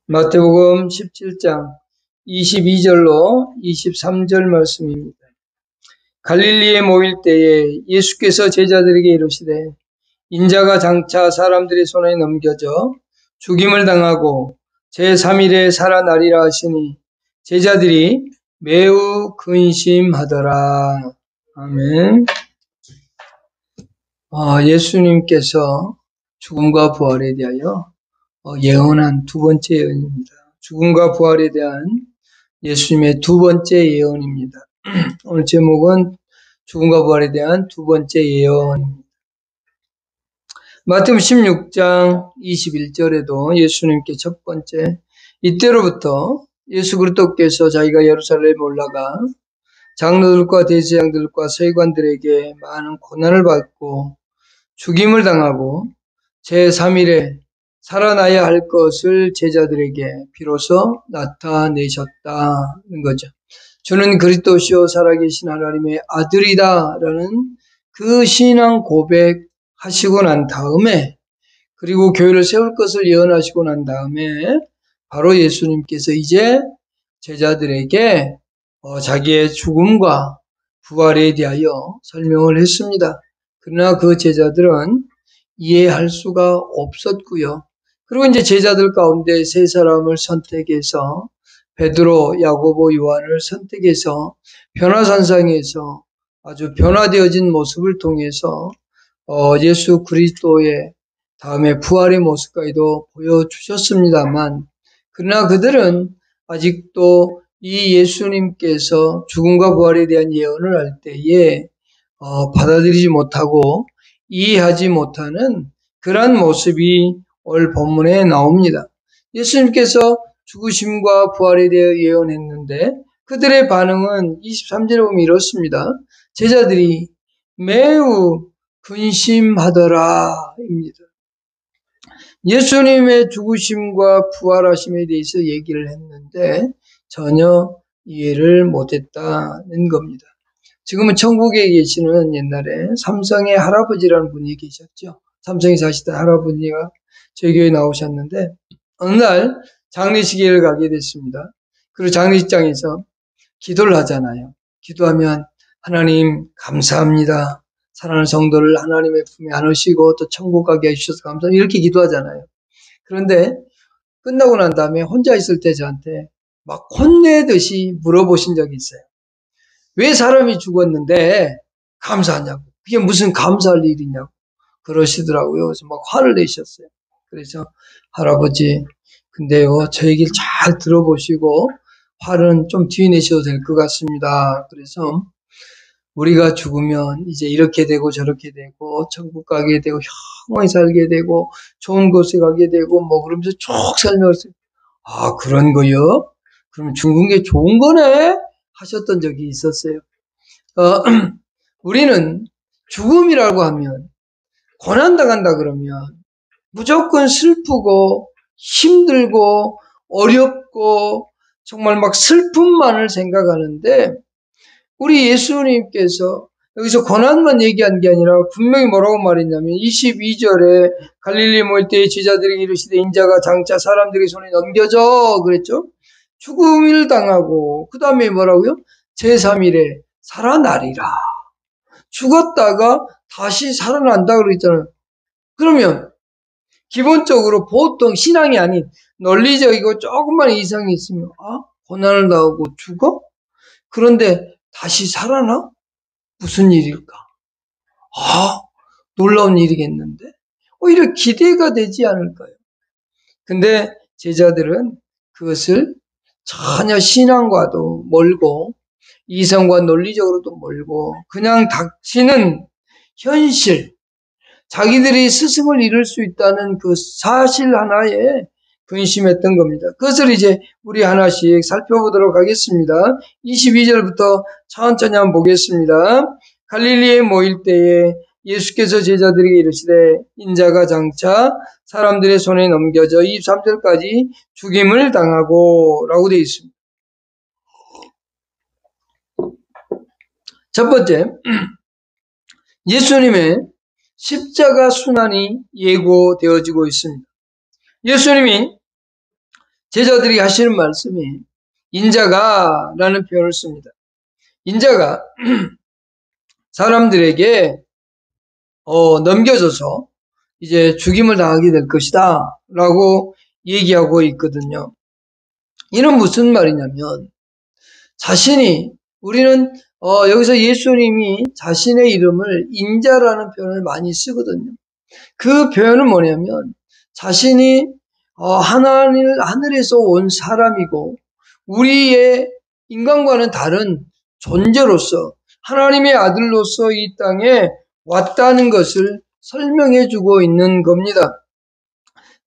마태복음 17장 22절로 23절 말씀입니다. 갈릴리에 모일 때에 예수께서 제자들에게 이르시되 인자가 장차 사람들의 손에 넘겨져 죽임을 당하고 제3일에 살아나리라 하시니 제자들이 매우 근심하더라. 아멘. 예수님께서 죽음과 부활에 대하여 예언한 두 번째 예언입니다. 죽음과 부활에 대한 예수님의 두 번째 예언입니다. 오늘 제목은 죽음과 부활에 대한 두 번째 예언입니다. 마태복음 16장 21절에도 예수님께 첫 번째 이때로부터 예수 그리스도께서 자기가 예루살렘에 올라가 장로들과 대제사장들과 서기관들에게 많은 고난을 받고 죽임을 당하고 제3일에 살아나야 할 것을 제자들에게 비로소 나타내셨다는 거죠. 주는 그리스도시요 살아계신 하나님의 아들이다라는 그 신앙 고백하시고 난 다음에, 그리고 교회를 세울 것을 예언하시고 난 다음에 바로 예수님께서 이제 제자들에게 자기의 죽음과 부활에 대하여 설명을 했습니다. 그러나 그 제자들은 이해할 수가 없었고요. 그리고 이제 제자들 가운데 세 사람을 선택해서 베드로, 야고보, 요한을 선택해서 변화산상에서 아주 변화되어진 모습을 통해서 예수 그리스도의 다음에 부활의 모습까지도 보여주셨습니다만, 그러나 그들은 아직도 이 예수님께서 죽음과 부활에 대한 예언을 할 때에 받아들이지 못하고 이해하지 못하는 그러한 모습이 오늘 본문에 나옵니다. 예수님께서 죽으심과 부활에 대해 예언했는데 그들의 반응은 23절에 보면 이렇습니다. 제자들이 매우 근심하더라 입니다. 예수님의 죽으심과 부활하심에 대해서 얘기를 했는데 전혀 이해를 못했다는 겁니다. 지금은 천국에 계시는 옛날에 삼성의 할아버지라는 분이 계셨죠. 삼성에 사시던 할아버지가 저희 교회에 나오셨는데 어느 날 장례식을 가게 됐습니다. 그리고 장례식장에서 기도를 하잖아요. 기도하면 하나님 감사합니다. 사랑하는 성도를 하나님의 품에 안으시고 또 천국 가게 해주셔서 감사합니다. 이렇게 기도하잖아요. 그런데 끝나고 난 다음에 혼자 있을 때 저한테 막 혼내듯이 물어보신 적이 있어요. 왜 사람이 죽었는데 감사하냐고. 그게 무슨 감사할 일이냐고 그러시더라고요. 그래서 막 화를 내셨어요. 그래서 할아버지, 근데요, 저 얘기를 잘 들어보시고 화는 좀 뒤에 내셔도 될 것 같습니다. 그래서 우리가 죽으면 이제 이렇게 되고 저렇게 되고 천국 가게 되고 영원히 살게 되고 좋은 곳에 가게 되고 뭐 그러면서 쭉 설명했어요. 아, 그런 거요? 그럼 죽은 게 좋은 거네? 하셨던 적이 있었어요. 우리는 죽음이라고 하면 고난당한다 그러면 무조건 슬프고 힘들고 어렵고 정말 막 슬픔만을 생각하는데 우리 예수님께서 여기서 고난만 얘기한 게 아니라 분명히 뭐라고 말했냐면 22절에 갈릴리 모일 때의 제자들에게 이르시되 인자가 장차 사람들의 손에 넘겨져 그랬죠. 죽음을 당하고 그 다음에 뭐라고요? 제3일에 살아나리라. 죽었다가 다시 살아난다 그랬잖아요. 그러면 기본적으로 보통 신앙이 아닌 논리적이고 조금만 이상이 있으면 고난을 당하고 죽어? 그런데 다시 살아나? 무슨 일일까? 놀라운 일이겠는데? 오히려 기대가 되지 않을까요? 근데 제자들은 그것을 전혀 신앙과도 멀고 이성과 논리적으로도 멀고 그냥 닥치는 현실, 자기들이 스승을 이룰 수 있다는 그 사실 하나에 근심했던 겁니다. 그것을 이제 우리 하나씩 살펴보도록 하겠습니다. 22절부터 천천히 한번 보겠습니다. 갈릴리에 모일 때에 예수께서 제자들에게 이르시되 인자가 장차 사람들의 손에 넘겨져 23절까지 죽임을 당하고 라고 되어 있습니다. 첫 번째, 예수님의 십자가 순환이 예고되어지고 있습니다. 예수님이 제자들이 하시는 말씀이 인자가 라는 표현을 씁니다. 인자가 사람들에게 넘겨져서 이제 죽임을 당하게 될 것이다 라고 얘기하고 있거든요. 이는 무슨 말이냐면 우리는 여기서 예수님이 자신의 이름을 인자라는 표현을 많이 쓰거든요. 그 표현은 뭐냐면 자신이 하늘에서 온 사람이고 우리의 인간과는 다른 존재로서 하나님의 아들로서 이 땅에 왔다는 것을 설명해 주고 있는 겁니다.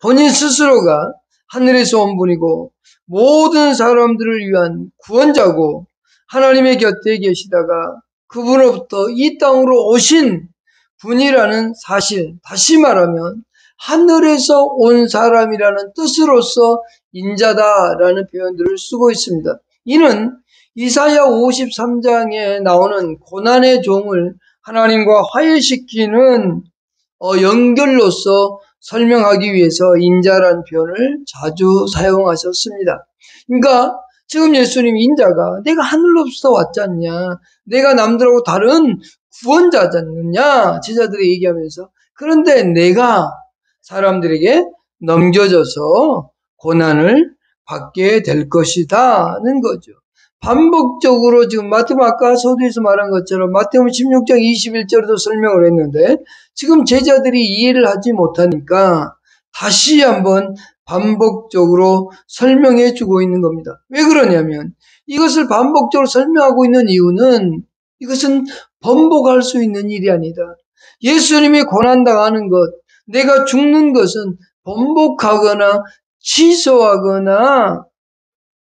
본인 스스로가 하늘에서 온 분이고 모든 사람들을 위한 구원자고 하나님의 곁에 계시다가 그분으로부터 이 땅으로 오신 분이라는 사실, 다시 말하면 하늘에서 온 사람이라는 뜻으로서 인자다라는 표현들을 쓰고 있습니다. 이는 이사야 53장에 나오는 고난의 종을 하나님과 화해시키는 연결로서 설명하기 위해서 인자라는 표현을 자주 사용하셨습니다. 그러니까 지금 예수님 인자가 내가 하늘로부터 왔지 않냐, 내가 남들하고 다른 구원자지 않느냐 제자들이 얘기하면서, 그런데 내가 사람들에게 넘겨져서 고난을 받게 될 것이다는 거죠. 반복적으로 지금 아까 서두에서 말한 것처럼 마태복음 16장 21절에도 설명을 했는데 지금 제자들이 이해를 하지 못하니까 다시 한번 반복적으로 설명해 주고 있는 겁니다. 왜 그러냐면 이것을 반복적으로 설명하고 있는 이유는 이것은 번복할 수 있는 일이 아니다. 예수님이 고난당하는 것, 내가 죽는 것은 번복하거나 취소하거나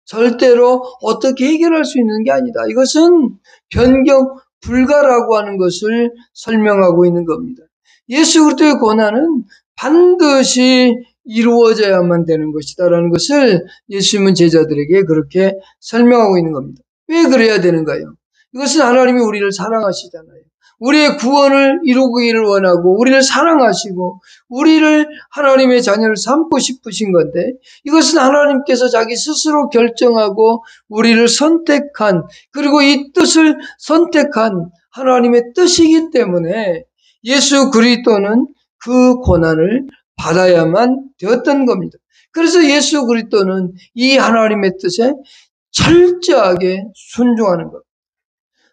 절대로 어떻게 해결할 수 있는 게 아니다. 이것은 변경 불가라고 하는 것을 설명하고 있는 겁니다. 예수 그리스도의 고난은 반드시 이루어져야만 되는 것이다라는 것을 예수님은 제자들에게 그렇게 설명하고 있는 겁니다. 왜 그래야 되는가요? 이것은 하나님이 우리를 사랑하시잖아요. 우리의 구원을 이루기를 원하고 우리를 사랑하시고 우리를 하나님의 자녀를 삼고 싶으신 건데 이것은 하나님께서 자기 스스로 결정하고 우리를 선택한, 그리고 이 뜻을 선택한 하나님의 뜻이기 때문에 예수 그리스도는 그 고난을 받아야만 되었던 겁니다. 그래서 예수 그리스도는 이 하나님의 뜻에 철저하게 순종하는 겁니다.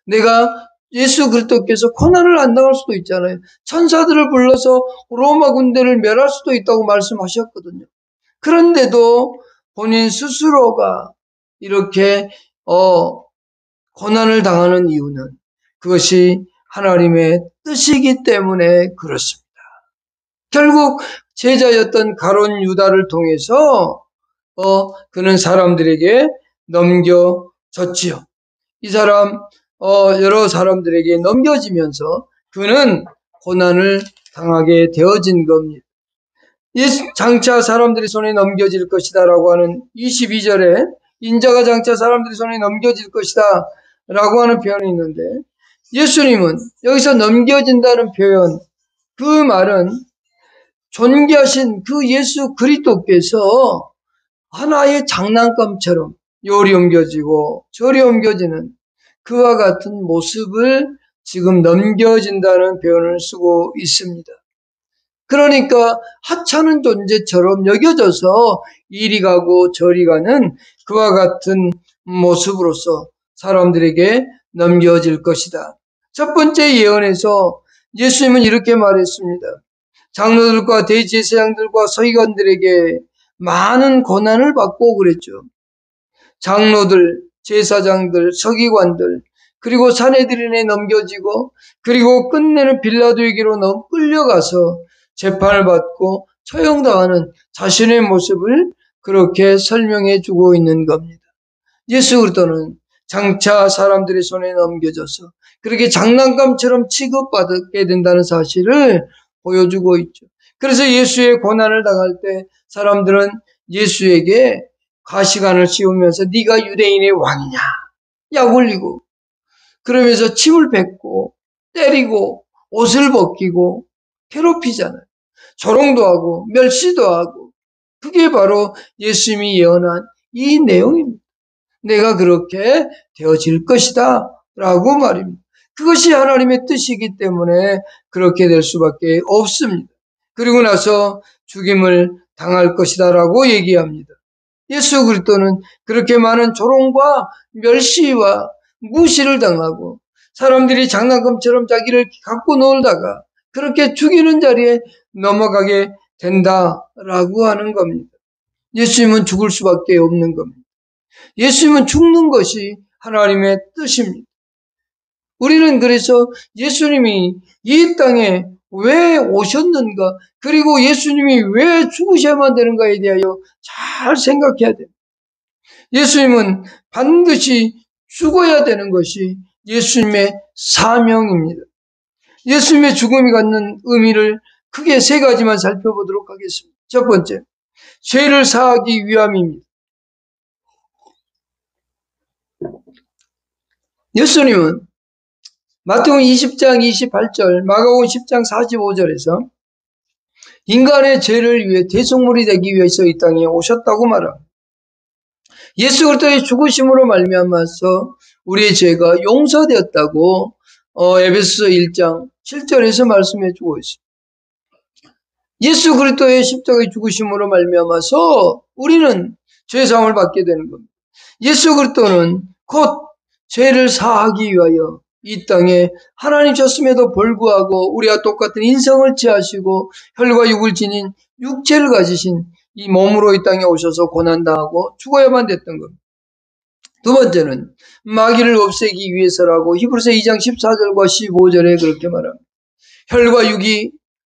내가 예수 그리스도께서 고난을 안 당할 수도 있잖아요. 천사들을 불러서 로마 군대를 멸할 수도 있다고 말씀하셨거든요. 그런데도 본인 스스로가 이렇게 고난을 당하는 이유는 그것이 하나님의 뜻이기 때문에 그렇습니다. 결국 제자였던 가룟 유다를 통해서 그는 사람들에게 넘겨졌지요. 이 사람 여러 사람들에게 넘겨지면서 그는 고난을 당하게 되어진 겁니다. 장차 사람들의 손에 넘겨질 것이다 라고 하는 22절에 인자가 장차 사람들의 손에 넘겨질 것이다 라고 하는 표현이 있는데, 예수님은 여기서 넘겨진다는 표현, 그 말은 존귀하신 그 예수 그리스도께서 하나의 장난감처럼 요리 옮겨지고 저리 옮겨지는 그와 같은 모습을 지금 넘겨진다는 표현을 쓰고 있습니다. 그러니까 하찮은 존재처럼 여겨져서 이리 가고 저리 가는 그와 같은 모습으로서 사람들에게 넘겨질 것이다. 첫 번째 예언에서 예수님은 이렇게 말했습니다. 장로들과 대제사장들과 서기관들에게 많은 고난을 받고 그랬죠. 장로들, 제사장들, 서기관들, 그리고 산헤드린에 넘겨지고 그리고 끝내는 빌라도에게로 끌려가서 재판을 받고 처형당하는 자신의 모습을 그렇게 설명해 주고 있는 겁니다. 예수 그리스도는 장차 사람들의 손에 넘겨져서 그렇게 장난감처럼 취급받게 된다는 사실을 보여주고 있죠. 그래서 예수의 고난을 당할 때 사람들은 예수에게 가시관을 씌우면서 네가 유대인의 왕이냐 약 올리고 그러면서 침을 뱉고 때리고 옷을 벗기고 괴롭히잖아요. 조롱도 하고 멸시도 하고 그게 바로 예수님이 예언한 이 내용입니다. 내가 그렇게 되어질 것이다 라고 말입니다. 그것이 하나님의 뜻이기 때문에 그렇게 될 수밖에 없습니다. 그리고 나서 죽임을 당할 것이다 라고 얘기합니다. 예수 그리스도는 그렇게 많은 조롱과 멸시와 무시를 당하고 사람들이 장난감처럼 자기를 갖고 놀다가 그렇게 죽이는 자리에 넘어가게 된다라고 하는 겁니다. 예수님은 죽을 수밖에 없는 겁니다. 예수님은 죽는 것이 하나님의 뜻입니다. 우리는 그래서 예수님이 이 땅에 왜 오셨는가, 그리고 예수님이 왜 죽으셔야만 되는가에 대하여 잘 생각해야 돼요. 예수님은 반드시 죽어야 되는 것이 예수님의 사명입니다. 예수님의 죽음이 갖는 의미를 크게 세 가지만 살펴보도록 하겠습니다. 첫 번째, 죄를 사하기 위함입니다. 예수님은 마태복음 20장 28절, 마가복음 10장 45절에서 인간의 죄를 위해 대속물이 되기 위해서 이 땅에 오셨다고 말합니다. 예수 그리스도의 죽으심으로 말미암아서 우리의 죄가 용서되었다고 에베소서 1장 7절에서 말씀해 주고 있습니다. 예수 그리스도의 십자가의 죽으심으로 말미암아서 우리는 죄 사함을 받게 되는 겁니다. 예수 그리스도는 곧 죄를 사하기 위하여 이 땅에 하나님 셨음에도 불구하고 우리와 똑같은 인성을 취하시고 혈과 육을 지닌 육체를 가지신 이 몸으로 이 땅에 오셔서 고난당하고 죽어야만 됐던 겁니다. 두 번째는 마귀를 없애기 위해서라고 히브리서 2장 14절과 15절에 그렇게 말합니다. 혈과 육이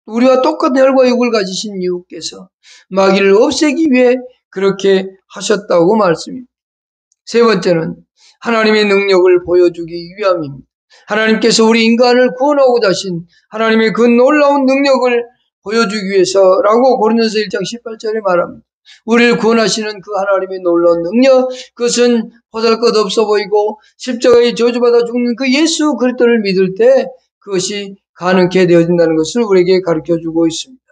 우리와 똑같은 혈과 육을 가지신 이유께서 마귀를 없애기 위해 그렇게 하셨다고 말씀입니다. 세 번째는 하나님의 능력을 보여주기 위함입니다. 하나님께서 우리 인간을 구원하고자 하신 하나님의 그 놀라운 능력을 보여주기 위해서라고 고린도서 1장 18절에 말합니다. 우리를 구원하시는 그 하나님의 놀라운 능력, 그것은 보잘것없어 보이고 십자가에 저주받아 죽는 그 예수 그리스도를 믿을 때 그것이 가능케 되어진다는 것을 우리에게 가르쳐주고 있습니다.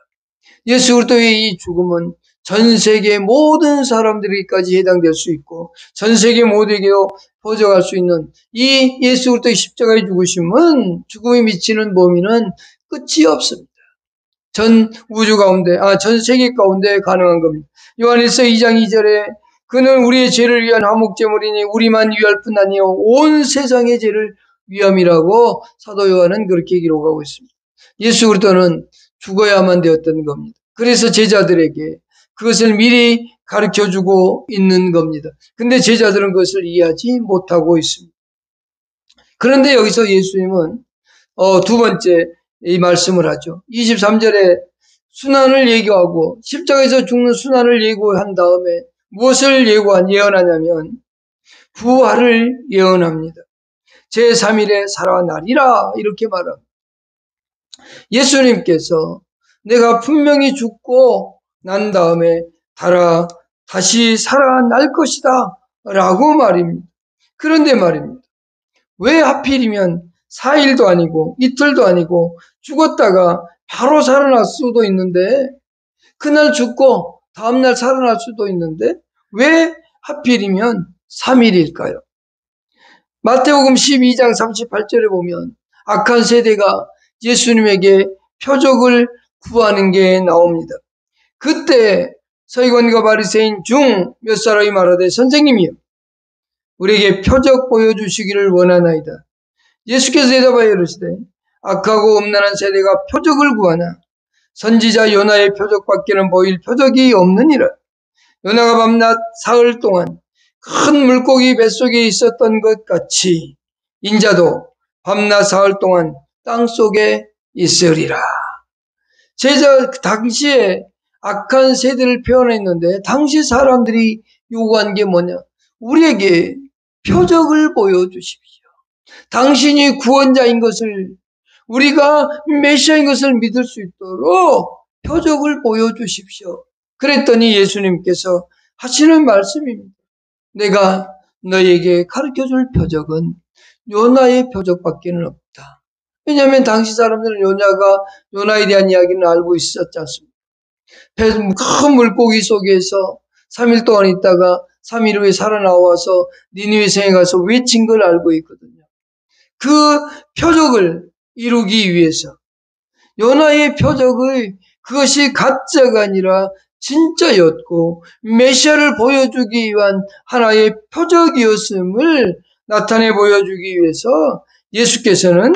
예수 그리스도의 이 죽음은 전 세계 모든 사람들에게까지 해당될 수 있고 전 세계 모두에게도 퍼져갈 수 있는 이 예수 그리스도의 십자가의 죽으심은 죽음이 미치는 범위는 끝이 없습니다. 전 우주 가운데, 전 세계 가운데 가능한 겁니다. 요한일서 2장 2절에 그는 우리의 죄를 위한 화목제물이니 우리만 위할 뿐 아니요 온 세상의 죄를 위함이라고 사도 요한은 그렇게 기록하고 있습니다. 예수 그리스도는 죽어야만 되었던 겁니다. 그래서 제자들에게 그것을 미리 가르쳐주고 있는 겁니다. 근데 제자들은 그것을 이해하지 못하고 있습니다. 그런데 여기서 예수님은 두 번째 이 말씀을 하죠. 23절에 순환을 예고하고 십자가에서 죽는 순환을 예고한 다음에 무엇을 예언하냐면 부활을 예언합니다. 제3일에 살아나리라 이렇게 말합니다. 예수님께서 내가 분명히 죽고 난 다음에 다시 살아날 것이다 라고 말입니다. 그런데 말입니다. 왜 하필이면 4일도 아니고 이틀도 아니고 죽었다가 바로 살아날 수도 있는데 그날 죽고 다음날 살아날 수도 있는데 왜 하필이면 3일일까요? 마태복음 12장 38절에 보면 악한 세대가 예수님에게 표적을 구하는 게 나옵니다. 그때 서기관과 바리새인 중 몇 사람이 말하되 선생님이여 우리에게 표적 보여주시기를 원하나이다. 예수께서 대답하여 이르시되 악하고 음란한 세대가 표적을 구하나 선지자 요나의 표적밖에는 보일 표적이 없느니라. 요나가 밤낮 사흘 동안 큰 물고기 뱃속에 있었던 것 같이 인자도 밤낮 사흘 동안 땅속에 있으리라. 당시에 악한 세대를 표현했는데 당시 사람들이 요구한 게 뭐냐? 우리에게 표적을 보여주십시오. 당신이 구원자인 것을 우리가 메시아인 것을 믿을 수 있도록 표적을 보여주십시오. 그랬더니 예수님께서 하시는 말씀입니다. 내가 너에게 가르쳐줄 표적은 요나의 표적밖에는 없다. 왜냐하면 당시 사람들은 요나에 대한 이야기는 알고 있었지 않습니까? 큰 물고기 속에서 3일 동안 있다가 3일 후에 살아나와서 니느웨 성에 가서 외친 걸 알고 있거든요. 그 표적을 이루기 위해서 요나의 표적의 그것이 가짜가 아니라 진짜였고 메시아를 보여주기 위한 하나의 표적이었음을 나타내 보여주기 위해서 예수께서는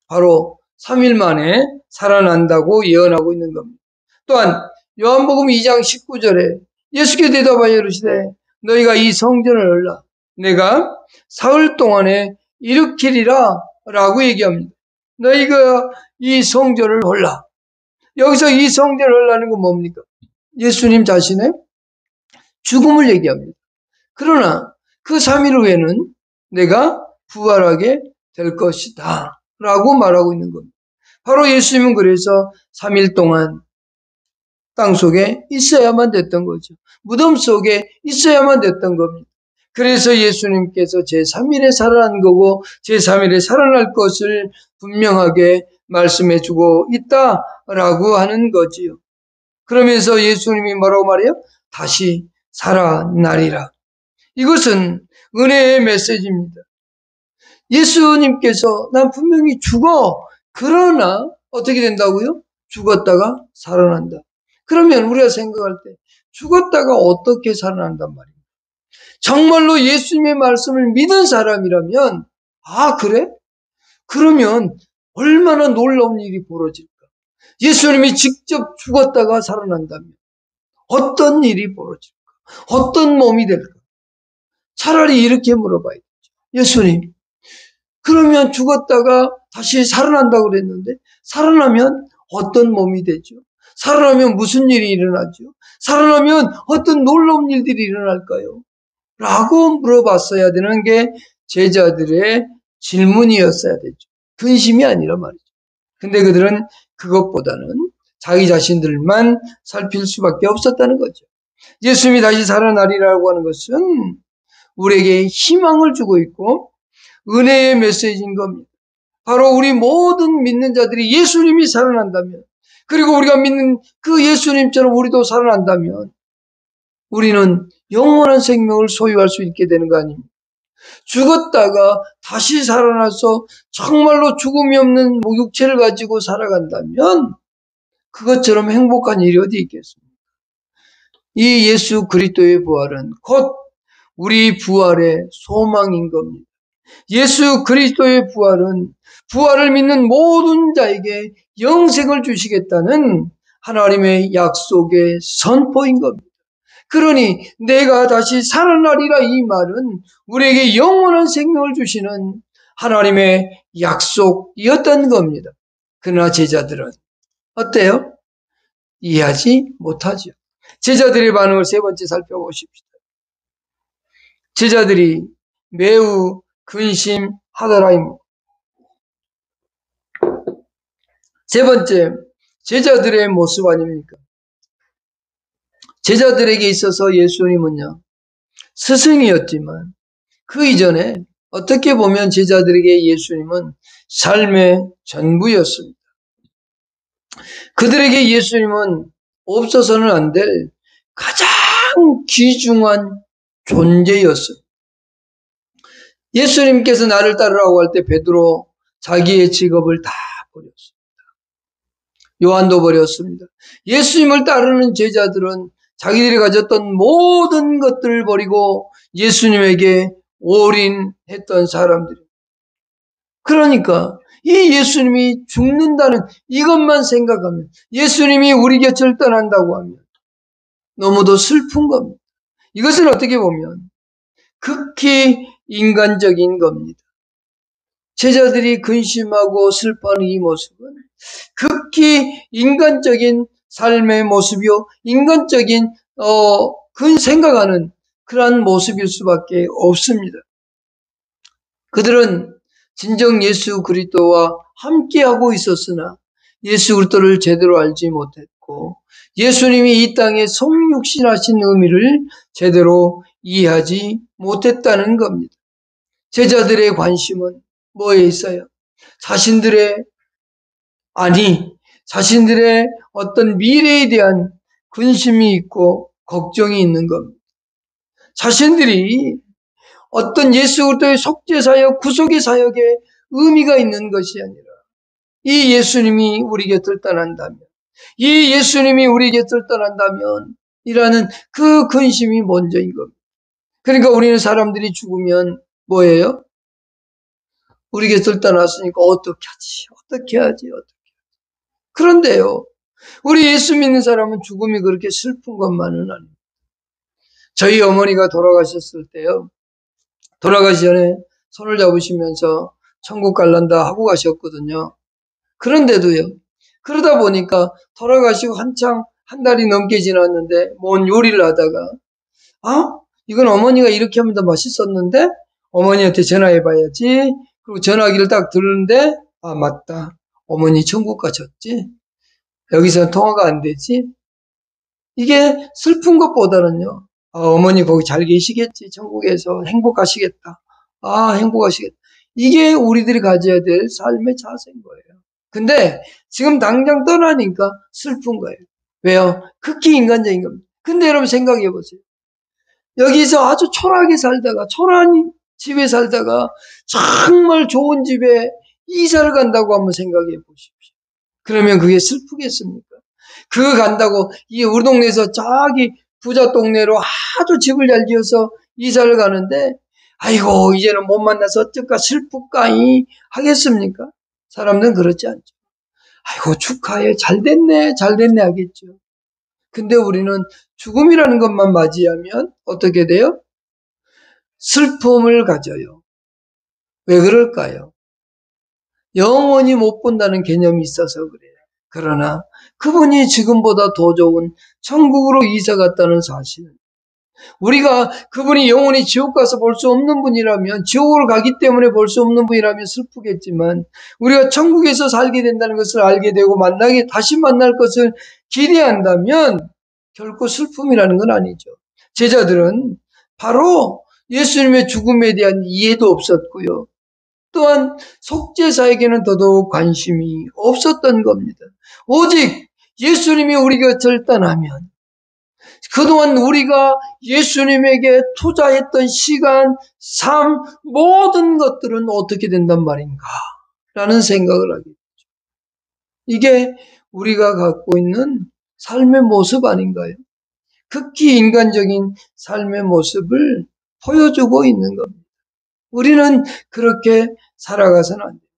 바로 3일 만에 살아난다고 예언하고 있는 겁니다. 또한 요한복음 2장 19절에 예수께 대답하여 이르시되 너희가 이 성전을 얼라 내가 사흘 동안에 일으키리라 라고 얘기합니다. 너희가 이 성전을 헐라. 여기서 이 성전을 헐라는 건 뭡니까? 예수님 자신의 죽음을 얘기합니다. 그러나 그 3일 후에는 내가 부활하게 될 것이다 라고 말하고 있는 겁니다. 바로 예수님은 그래서 3일 동안 땅 속에 있어야만 됐던 거죠. 무덤 속에 있어야만 됐던 겁니다. 그래서 예수님께서 제3일에 살아난 거고 제3일에 살아날 것을 분명하게 말씀해 주고 있다라고 하는 거지요. 그러면서 예수님이 뭐라고 말해요? 다시 살아나리라. 이것은 은혜의 메시지입니다. 예수님께서 난 분명히 죽어. 그러나 어떻게 된다고요? 죽었다가 살아난다. 그러면 우리가 생각할 때 죽었다가 어떻게 살아난단 말이에요? 정말로 예수님의 말씀을 믿은 사람이라면 아 그래? 그러면 얼마나 놀라운 일이 벌어질까? 예수님이 직접 죽었다가 살아난다면 어떤 일이 벌어질까? 어떤 몸이 될까? 차라리 이렇게 물어봐야겠죠. 예수님, 그러면 죽었다가 다시 살아난다고 그랬는데 살아나면 어떤 몸이 되죠? 살아나면 무슨 일이 일어나죠? 살아나면 어떤 놀라운 일들이 일어날까요? 라고 물어봤어야 되는 게 제자들의 질문이었어야 되죠. 근심이 아니라 말이죠. 근데 그들은 그것보다는 자기 자신들만 살필 수밖에 없었다는 거죠. 예수님이 다시 살아나리라고 하는 것은 우리에게 희망을 주고 있고 은혜의 메시지인 겁니다. 바로 우리 모든 믿는 자들이 예수님이 살아난다면 그리고 우리가 믿는 그 예수님처럼 우리도 살아난다면 우리는 영원한 생명을 소유할 수 있게 되는 거 아닙니까? 죽었다가 다시 살아나서 정말로 죽음이 없는 육체를 가지고 살아간다면 그것처럼 행복한 일이 어디 있겠습니까? 이 예수 그리스도의 부활은 곧 우리 부활의 소망인 겁니다. 예수 그리스도의 부활은 부활을 믿는 모든 자에게 영생을 주시겠다는 하나님의 약속의 선포인 겁니다. 그러니 내가 다시 살아나리라 이 말은 우리에게 영원한 생명을 주시는 하나님의 약속이었던 겁니다. 그러나 제자들은 어때요? 이해하지 못하죠. 제자들의 반응을 세 번째 살펴보십시다. 제자들이 매우 근심하더라입니다. 세 번째, 제자들의 모습 아닙니까? 제자들에게 있어서 예수님은요, 스승이었지만 그 이전에 어떻게 보면 제자들에게 예수님은 삶의 전부였습니다. 그들에게 예수님은 없어서는 안 될 가장 귀중한 존재였어요. 예수님께서 나를 따르라고 할 때 베드로 자기의 직업을 다 버렸습니다. 요한도 버렸습니다. 예수님을 따르는 제자들은 자기들이 가졌던 모든 것들을 버리고 예수님에게 올인했던 사람들입니다. 그러니까 이 예수님이 죽는다는 이것만 생각하면 예수님이 우리 곁을 떠난다고 하면 너무도 슬픈 겁니다. 이것은 어떻게 보면 극히 인간적인 겁니다. 제자들이 근심하고 슬퍼하는 이 모습은 극히 인간적인 삶의 모습이요, 인간적인 생각하는 그러한 모습일 수밖에 없습니다. 그들은 진정 예수 그리스도와 함께하고 있었으나 예수 그리스도를 제대로 알지 못했고 예수님이 이 땅에 성육신하신 의미를 제대로 이해하지 못했다는 겁니다. 제자들의 관심은 뭐에 있어요? 자신들의 어떤 미래에 대한 근심이 있고 걱정이 있는 겁니다. 자신들이 어떤 예수 그리스도의 속죄 사역, 구속의 사역에 의미가 있는 것이 아니라 이 예수님이 우리 곁을 떠난다면, 이 예수님이 우리 곁을 떠난다면 이라는 그 근심이 먼저인 겁니다. 그러니까 우리는 사람들이 죽으면 뭐예요? 우리 곁을 떠났으니까 어떻게 하지? 어떻게 하지? 그런데요, 우리 예수 믿는 사람은 죽음이 그렇게 슬픈 것만은 아닙니다. 저희 어머니가 돌아가셨을 때요, 돌아가시 전에 손을 잡으시면서 천국 갈란다 하고 가셨거든요. 그런데도요, 그러다 보니까 돌아가시고 한창 한 달이 넘게 지났는데 뭔 요리를 하다가 이건 어머니가 이렇게 하면 더 맛있었는데 어머니한테 전화해봐야지. 그리고 전화기를 딱 들는데 맞다, 어머니 천국 가셨지? 여기서 통화가 안 되지? 이게 슬픈 것보다는요, 어머니 거기 잘 계시겠지. 천국에서 행복하시겠다. 행복하시겠다. 이게 우리들이 가져야 될 삶의 자세인 거예요. 근데 지금 당장 떠나니까 슬픈 거예요. 왜요? 극히 인간적인 겁니다. 근데 여러분 생각해 보세요. 여기서 아주 초라하게 살다가, 초라한 집에 살다가 정말 좋은 집에 이사를 간다고 한번 생각해 보십시오. 그러면 그게 슬프겠습니까? 그거 간다고 우리 동네에서 저기 부자 동네로 아주 집을 잘 지어서 이사를 가는데 아이고 이제는 못 만나서 어쩔까 슬플까이 하겠습니까? 사람들은 그렇지 않죠. 아이고 축하해, 잘됐네 하겠죠. 근데 우리는 죽음이라는 것만 맞이하면 어떻게 돼요? 슬픔을 가져요. 왜 그럴까요? 영원히 못 본다는 개념이 있어서 그래요. 그러나 그분이 지금보다 더 좋은 천국으로 이사 갔다는 사실, 우리가 그분이 영원히 지옥 가서 볼 수 없는 분이라면, 지옥으로 가기 때문에 볼 수 없는 분이라면 슬프겠지만 우리가 천국에서 살게 된다는 것을 알게 되고 다시 만날 것을 기대한다면 결코 슬픔이라는 건 아니죠. 제자들은 바로 예수님의 죽음에 대한 이해도 없었고요, 또한 속죄사에게는 더더욱 관심이 없었던 겁니다. 오직 예수님이 우리 곁을 떠나면 그동안 우리가 예수님에게 투자했던 시간, 삶, 모든 것들은 어떻게 된단 말인가 라는 생각을 하게 되죠. 이게 우리가 갖고 있는 삶의 모습 아닌가요? 극히 인간적인 삶의 모습을 보여주고 있는 겁니다. 우리는 그렇게 살아가서는 안 돼요.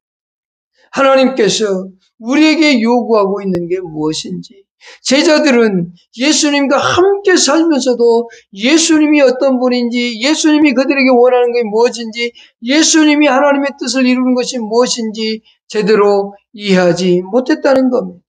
하나님께서 우리에게 요구하고 있는 게 무엇인지, 제자들은 예수님과 함께 살면서도 예수님이 어떤 분인지, 예수님이 그들에게 원하는 게 무엇인지, 예수님이 하나님의 뜻을 이루는 것이 무엇인지 제대로 이해하지 못했다는 겁니다.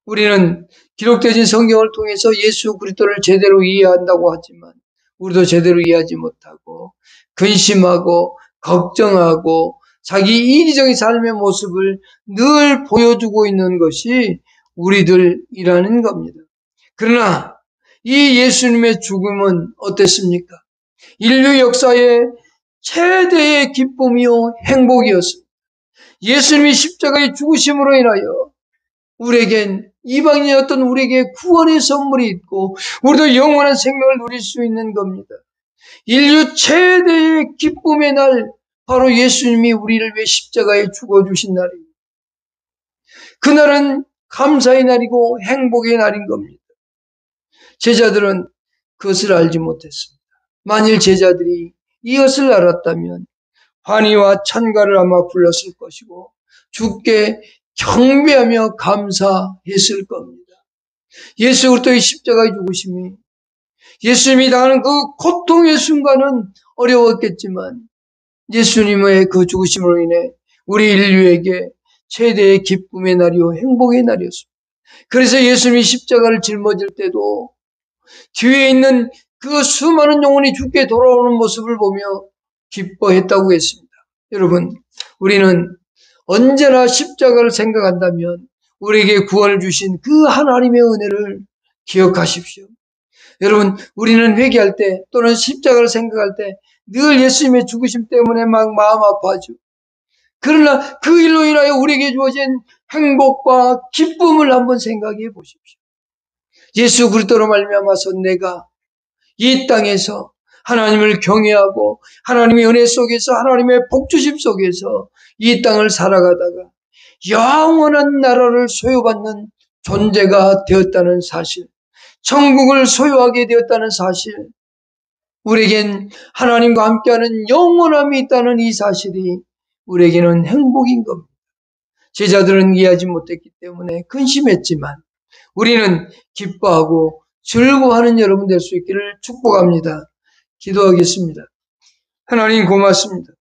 우리는 기록되어진 성경을 통해서 예수 그리스도를 제대로 이해한다고 하지만 우리도 제대로 이해하지 못하고 근심하고 걱정하고 자기 이기적인 삶의 모습을 늘 보여주고 있는 것이 우리들이라는 겁니다. 그러나 이 예수님의 죽음은 어땠습니까? 인류 역사의 최대의 기쁨이요 행복이었습니다. 예수님이 십자가의 죽으심으로 인하여 우리에겐, 이방인이었던 우리에게 구원의 선물이 있고 우리도 영원한 생명을 누릴 수 있는 겁니다. 인류 최대의 기쁨의 날, 바로 예수님이 우리를 위해 십자가에 죽어주신 날입니다. 그날은 감사의 날이고 행복의 날인 겁니다. 제자들은 그것을 알지 못했습니다. 만일 제자들이 이것을 알았다면 환희와 찬가를 아마 불렀을 것이고 주께 경배하며 감사했을 겁니다. 예수 그리스도의 십자가의 죽으심이, 예수님이 당하는 그 고통의 순간은 어려웠겠지만 예수님의 그 죽으심으로 인해 우리 인류에게 최대의 기쁨의 날이요 행복의 날이었습니다. 그래서 예수님이 십자가를 짊어질 때도 뒤에 있는 그 수많은 영혼이 주께 돌아오는 모습을 보며 기뻐했다고 했습니다. 여러분, 우리는 언제나 십자가를 생각한다면 우리에게 구원을 주신 그 하나님의 은혜를 기억하십시오. 여러분, 우리는 회개할 때 또는 십자가를 생각할 때 늘 예수님의 죽으심 때문에 막 마음 아파하죠. 그러나 그 일로 인하여 우리에게 주어진 행복과 기쁨을 한번 생각해 보십시오. 예수 그리스도로 말미암아서 내가 이 땅에서 하나님을 경외하고 하나님의 은혜 속에서 하나님의 복주심 속에서 이 땅을 살아가다가 영원한 나라를 소유받는 존재가 되었다는 사실, 천국을 소유하게 되었다는 사실, 우리에겐 하나님과 함께하는 영원함이 있다는 이 사실이 우리에게는 행복인 겁니다. 제자들은 이해하지 못했기 때문에 근심했지만 우리는 기뻐하고 즐거워하는 여러분 될 수 있기를 축복합니다. 기도하겠습니다. 하나님 고맙습니다.